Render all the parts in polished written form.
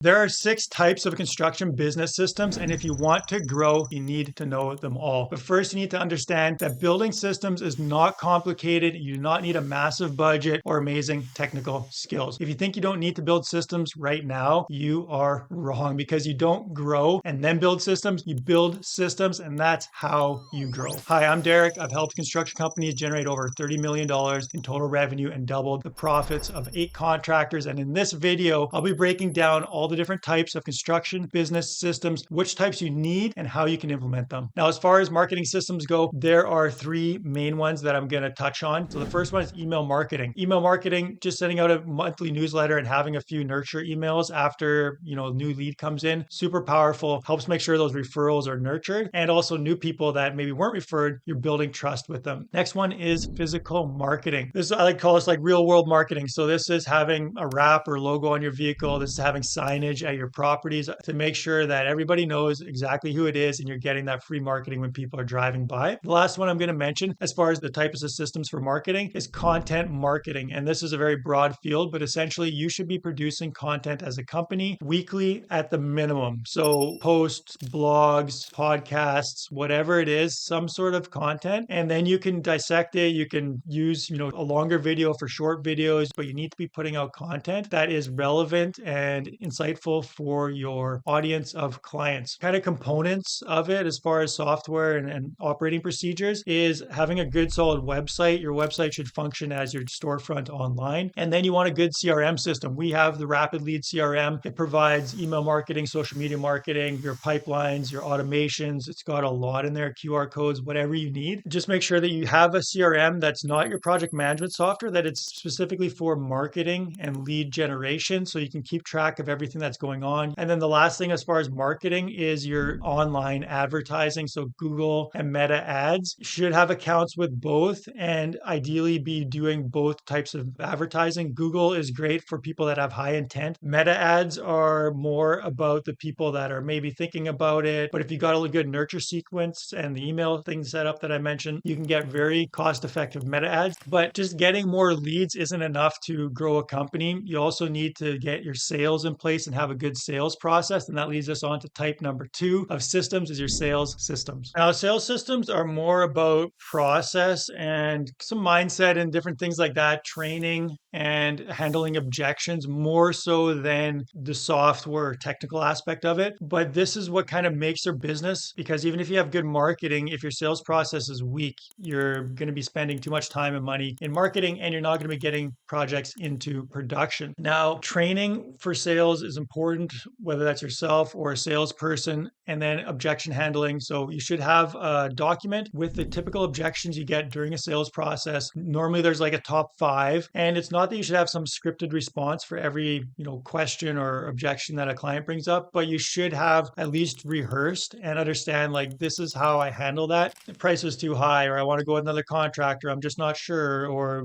There are 6 types of construction business systems, and if you want to grow, you need to know them all. But first, you need to understand that building systems is not complicated. You do not need a massive budget or amazing technical skills. If you think you don't need to build systems right now, you are wrong, because you don't grow and then build systems. You build systems, and that's how you grow. Hi, I'm Derek. I've helped construction companies generate over $30 million in total revenue and doubled the profits of 8 contractors. And in this video, I'll be breaking down all the different types of construction business systems, which types you need, and how you can implement them. Now, as far as marketing systems go, there are 3 main ones that I'm going to touch on. So the first one is email marketing. Email marketing, just sending out a monthly newsletter and having a few nurture emails after, a new lead comes in. Super powerful, helps make sure those referrals are nurtured, and also new people that maybe weren't referred, you're building trust with them. Next one is physical marketing. This, I like to call this like real world marketing. So this is having a wrap or logo on your vehicle. This is having signage at your properties to make sure that everybody knows exactly who it is and you're getting that free marketing when people are driving by. The last one I'm going to mention, as far as the types of systems for marketing, is content marketing. And this is a very broad field, but essentially you should be producing content as a company weekly at the minimum. So posts, blogs, podcasts, whatever it is, some sort of content. And then you can dissect it. You can use, a longer video for short videos, but you need to be putting out content that is relevant and insightful for your audience of clients. Kind of components of it, as far as software and operating procedures, is having a good solid website. Your website should function as your storefront online. And then you want a good CRM system. We have the Rapid Lead CRM. It provides email marketing, social media marketing, your pipelines, your automations. It's got a lot in there, QR codes, whatever you need. Just make sure that you have a CRM that's not your project management software, that it's specifically for marketing and lead generation, so you can keep track of everything that's going on. And then the last thing, as far as marketing, is your online advertising. So Google and Meta ads should have accounts with both, and ideally be doing both types of advertising. Google is great for people that have high intent. Meta ads are more about the people that are maybe thinking about it. But if you got a good nurture sequence and the email thing set up that I mentioned, you can get very cost-effective meta ads. But just getting more leads isn't enough to grow a company. You also need to get your sales in place and have a good sales process. And that leads us on to type number 2 of systems, is your sales systems. Now, sales systems are more about process and some mindset and different things like that, training and handling objections, more so than the software technical aspect of it. But this is what kind of makes their business, because even if you have good marketing, if your sales process is weak, you're going to be spending too much time and money in marketing, and you're not going to be getting projects into production. Now, training for sales is important, whether that's yourself or a salesperson. And then objection handling. So you should have a document with the typical objections you get during a sales process. Normally there's like a top 5, and it's not that you should have some scripted response for every, question or objection that a client brings up, but you should have at least rehearsed and understand, like, this is how I handle that. The price was too high, or I want to go with another contractor, I'm just not sure, or,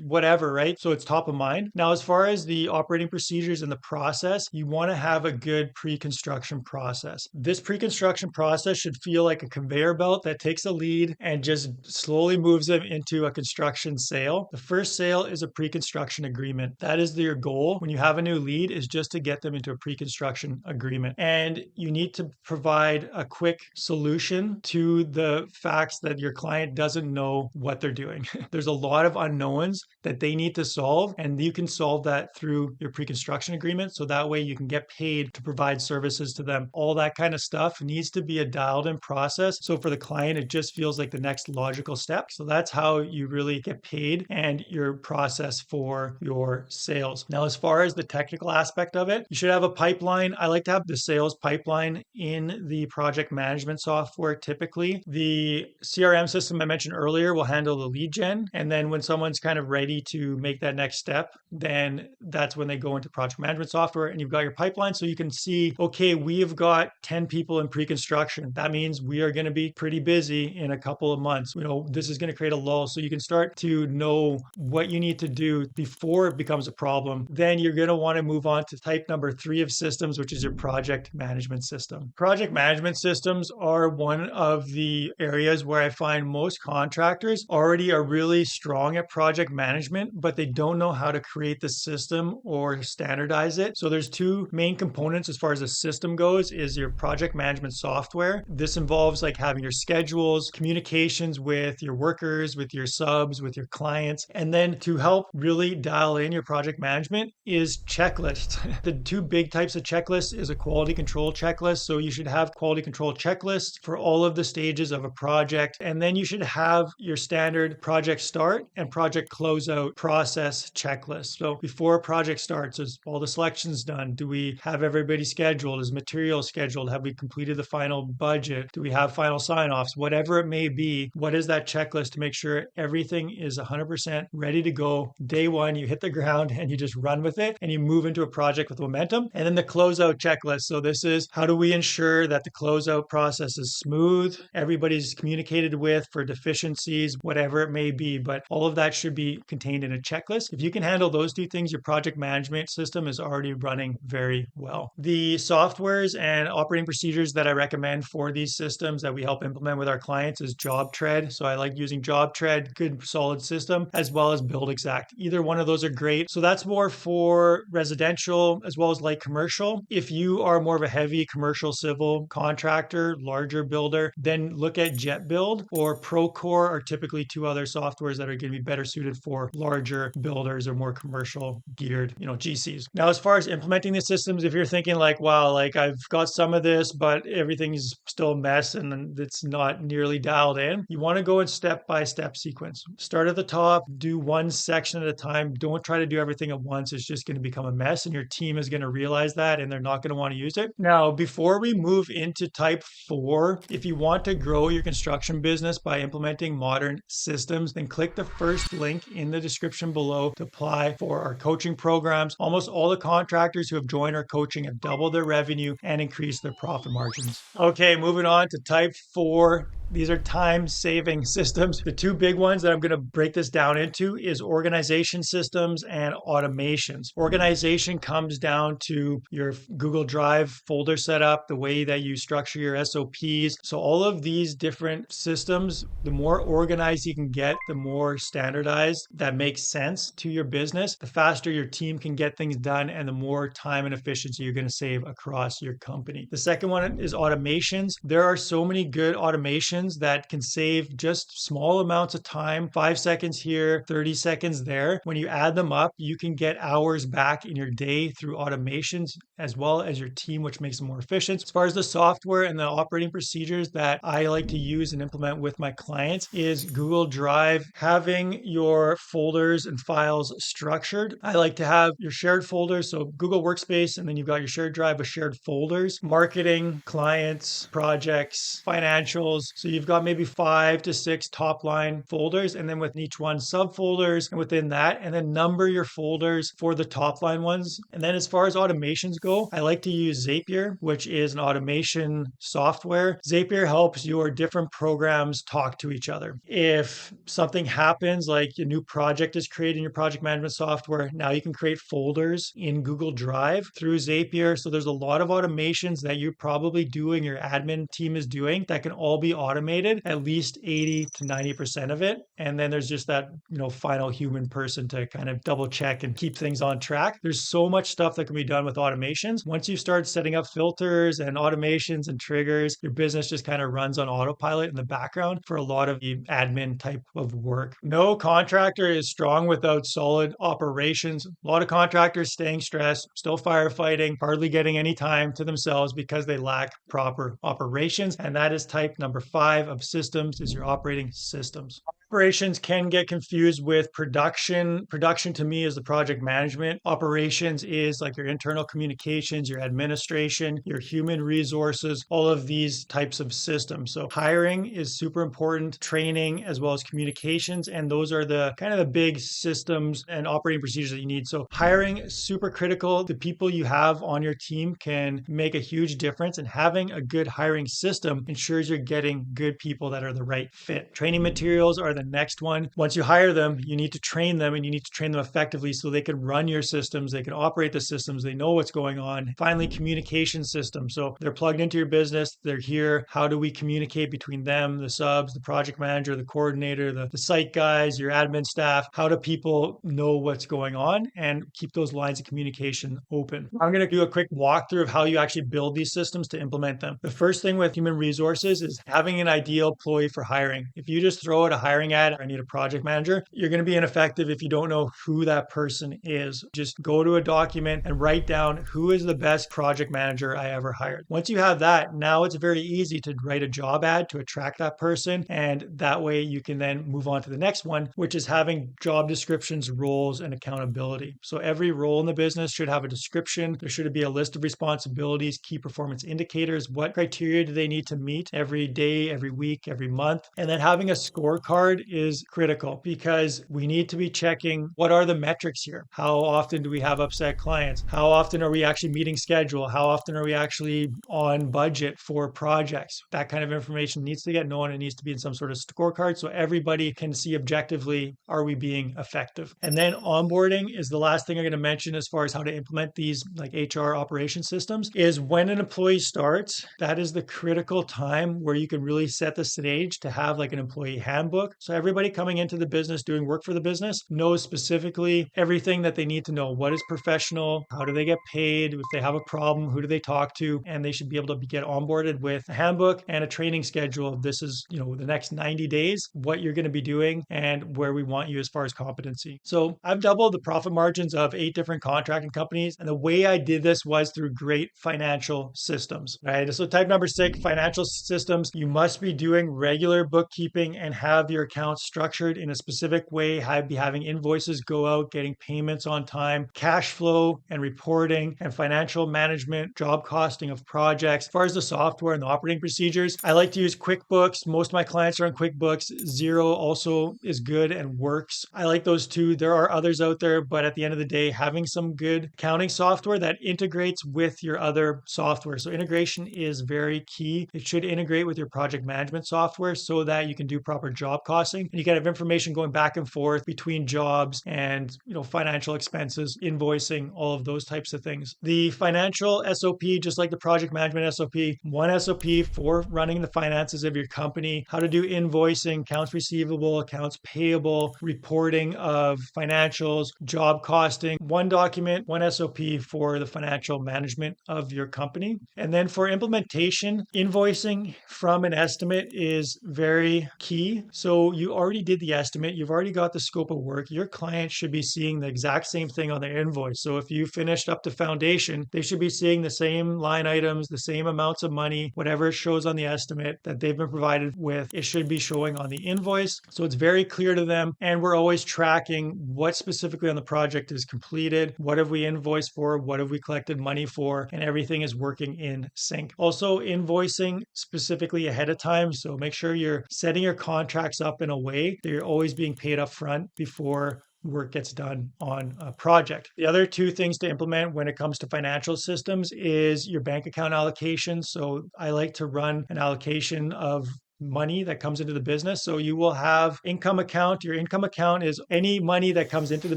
whatever, right? So it's top of mind. Now, as far as the operating procedures and the process, you want to have a good pre-construction process. This pre-construction process should feel like a conveyor belt that takes a lead and just slowly moves them into a construction sale. The first sale is a pre-construction agreement. That is your goal when you have a new lead, is just to get them into a pre-construction agreement. And you need to provide a quick solution to the facts that your client doesn't know what they're doing. There's a lot of unknowns that they need to solve, and you can solve that through your pre-construction agreement. So that way you can get paid to provide services to them. All that kind of stuff needs to be a dialed in process. So for the client, it just feels like the next logical step. So that's how you really get paid and your process for your sales. Now, as far as the technical aspect of it, you should have a pipeline. I like to have the sales pipeline in the project management software. Typically, the CRM system I mentioned earlier will handle the lead gen. And then when someone's kind of ready to make that next step, then that's when they go into project management software, and you've got your pipeline. So you can see, okay, we have got 10 people in pre-construction. That means we are going to be pretty busy in a couple of months. This is going to create a lull. So you can start to know what you need to do smooth before it becomes a problem, then you're going to want to move on to type number 3 of systems, which is your project management system. Project management systems are one of the areas where I find most contractors already are really strong at project management, but they don't know how to create the system or standardize it. So there's two main components as far as a system goes, is your project management software. This involves like having your schedules, communications with your workers, with your subs, with your clients. And then to help really dial in your project management is checklists. The two big types of checklists is a quality control checklist. So you should have quality control checklists for all of the stages of a project. And then you should have your standard project start and project closeout process checklist. So before a project starts, is all the selections done? Do we have everybody scheduled? Is material scheduled? Have we completed the final budget? Do we have final sign-offs? Whatever it may be, what is that checklist to make sure everything is 100% ready to go? Day one, you hit the ground and you just run with it and you move into a project with momentum. And then the closeout checklist. So this is how do we ensure that the closeout process is smooth, everybody's communicated with for deficiencies, whatever it may be. But all of that should be contained in a checklist. If you can handle those two things, your project management system is already running very well. The softwares and operating procedures that I recommend for these systems that we help implement with our clients is JobTread. So I like using JobTread, good solid system, as well as BuildExact. Either one of those are great. So that's more for residential as well as light commercial. If you are more of a heavy commercial civil contractor, larger builder, then look at JetBuild or Procore are typically two other softwares that are going to be better suited for larger builders or more commercial geared, GCs. Now, as far as implementing the systems, if you're thinking like, wow, like I've got some of this, but everything's still a mess and it's not nearly dialed in, you want to go in step-by-step sequence. Start at the top, do one section at a time. Don't try to do everything at once. It's just going to become a mess and your team is going to realize that and they're not going to want to use it. Now, before we move into type 4, if you want to grow your construction business by implementing modern systems, then click the first link in the description below to apply for our coaching programs. Almost all the contractors who have joined our coaching have doubled their revenue and increased their profit margins. Okay, moving on to type 4. These are time-saving systems. The two big ones that I'm going to break this down into is organization systems and automations. Organization comes down to your Google Drive folder setup, the way that you structure your SOPs. So all of these different systems, the more organized you can get, the more standardized that makes sense to your business, the faster your team can get things done and the more time and efficiency you're going to save across your company. The second one is automations. There are so many good automations that can save just small amounts of time, 5 seconds here, 30 seconds there. When you add them up, you can get hours back in your day through automations as well as your team, which makes them more efficient. As far as the software and the operating procedures that I like to use and implement with my clients is Google Drive. Having your folders and files structured. I like to have your shared folders, so Google Workspace, and then you've got your shared drive with shared folders, marketing, clients, projects, financials. So you've got maybe 5 to 6 top line folders, and then within each one subfolders, and within that, and then number your folders for the top line ones. And then as far as automations go, I like to use Zapier, which is an automation software. Zapier helps your different programs talk to each other. If something happens, like a new project is created in your project management software, now you can create folders in Google Drive through Zapier. So there's a lot of automations that you're probably doing, your admin team is doing, that can all be automated, at least 80 to 90% of it. And then there's just that, final human person to kind of double check and keep things on track. There's so much stuff that can be done with automations. Once you start setting up filters and automations and triggers, your business just kind of runs on autopilot in the background for a lot of the admin type of work. No contractor is strong without solid operations. A lot of contractors staying stressed, still firefighting, hardly getting any time to themselves because they lack proper operations. And that is type number 5 of systems, is your operating systems. Operations can get confused with production. Production to me is the project management. Operations is like your internal communications, your administration, your human resources, all of these types of systems. So hiring is super important, training as well as communications. And those are the kind of the big systems and operating procedures that you need. So hiring is super critical. The people you have on your team can make a huge difference, and having a good hiring system ensures you're getting good people that are the right fit. Training materials are the next one. Once you hire them, you need to train them, and you need to train them effectively so they can run your systems, they can operate the systems, they know what's going on. Finally, communication systems. So they're plugged into your business, they're here. How do we communicate between them, the subs, the project manager, the coordinator, the site guys, your admin staff? How do people know what's going on and keep those lines of communication open? I'm going to do a quick walkthrough of how you actually build these systems to implement them. The first thing with human resources is having an ideal employee for hiring. If you just throw out a hiring ad, I need a project manager, you're going to be ineffective if you don't know who that person is. Just go to a document and write down who is the best project manager I ever hired. Once you have that, now it's very easy to write a job ad to attract that person. And that way you can then move on to the next one, which is having job descriptions, roles, and accountability. So every role in the business should have a description. There should be a list of responsibilities, key performance indicators. What criteria do they need to meet every day, every week, every month? And then having a scorecard is critical because we need to be checking what are the metrics here. How often do we have upset clients? How often are we actually meeting schedule? How often are we actually on budget for projects? That kind of information needs to get known. It needs to be in some sort of scorecard so everybody can see objectively, are we being effective? And then onboarding is the last thing I'm going to mention as far as how to implement these like HR operation systems is when an employee starts, that is the critical time where you can really set the stage to have like an employee handbook. So everybody coming into the business, doing work for the business, knows specifically everything that they need to know. What is professional? How do they get paid? If they have a problem, who do they talk to? And they should be able to get onboarded with a handbook and a training schedule. This is, the next 90 days, what you're going to be doing and where we want you as far as competency. So I've doubled the profit margins of 8 different contracting companies. And the way I did this was through great financial systems, right? So type number 6, financial systems. You must be doing regular bookkeeping and have your accounts structured in a specific way, be having invoices go out, getting payments on time, cash flow and reporting, and financial management, job costing of projects. As far as the software and the operating procedures, I like to use QuickBooks. Most of my clients are on QuickBooks. Xero also is good and works. I like those two. There are others out there, but at the end of the day, having some good accounting software that integrates with your other software. So integration is very key. It should integrate with your project management software so that you can do proper job costing and you can have information going back and forth between jobs and financial expenses, invoicing, all of those types of things. The financial SOP, just like the project management SOP, one SOP for running the finances of your company, how to do invoicing, accounts receivable, accounts payable, reporting of financials, job costing, one document, one SOP for the financial management of your company. And then for implementation, invoicing from an estimate is very key. So you already did the estimate, you've already got the scope of work. Your client should be seeing the exact same thing on their invoice. So if you finished up the foundation, they should be seeing the same line items, the same amounts of money, whatever it shows on the estimate that they've been provided with, it should be showing on the invoice. So it's very clear to them. And we're always tracking what specifically on the project is completed, what have we invoiced for, what have we collected money for, and everything is working in sync. Also invoicing specifically ahead of time. So make sure you're setting your contracts up in a way that you're always being paid up front before work gets done on a project. The other 2 things to implement when it comes to financial systems is your bank account allocation. So I like to run an allocation of money that comes into the business. So you will have income account. Your income account is any money that comes into the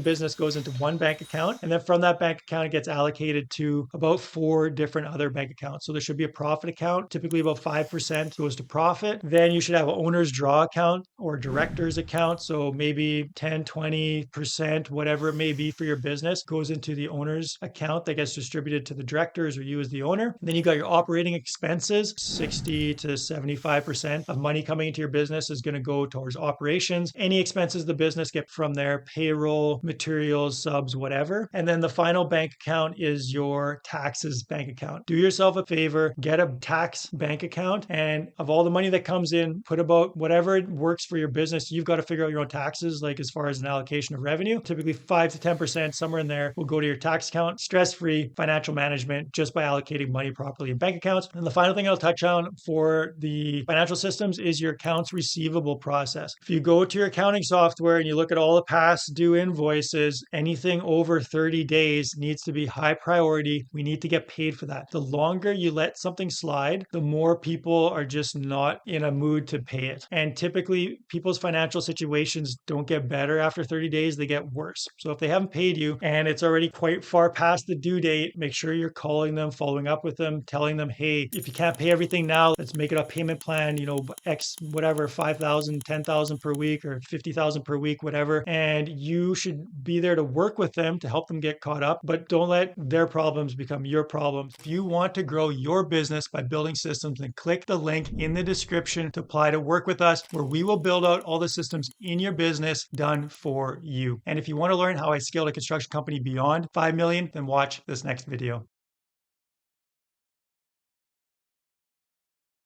business goes into one bank account. And then from that bank account, it gets allocated to about 4 different other bank accounts. So there should be a profit account. Typically about 5% goes to profit. Then you should have an owner's draw account or director's account. So maybe 10, 20%, whatever it may be for your business goes into the owner's account that gets distributed to the directors or you as the owner. And then you got your operating expenses, 60 to 75% of money coming into your business is going to go towards operations. Any expenses the business get from there, payroll, materials, subs, whatever. And then the final bank account is your taxes bank account. Do yourself a favor, get a tax bank account, and of all the money that comes in, put about whatever works for your business. You've got to figure out your own taxes, like as far as an allocation of revenue. Typically 5 to 10%, somewhere in there, will go to your tax account. Stress-free financial management just by allocating money properly in bank accounts. And the final thing I'll touch on for the financial system systems is your accounts receivable process. If you go to your accounting software and you look at all the past due invoices, anything over 30 days needs to be high priority. We need to get paid for that. The longer you let something slide, the more people are just not in a mood to pay it. And typically, people's financial situations don't get better after 30 days, they get worse. So if they haven't paid you and it's already quite far past the due date, make sure you're calling them, following up with them, telling them, hey, if you can't pay everything now, let's make it a payment plan, X, whatever, 5,000, 10,000 per week or 50,000 per week, whatever. And you should be there to work with them to help them get caught up, but don't let their problems become your problems. If you want to grow your business by building systems, then click the link in the description to apply to work with us, where we will build out all the systems in your business done for you. And if you want to learn how I scaled a construction company beyond 5 million, then watch this next video.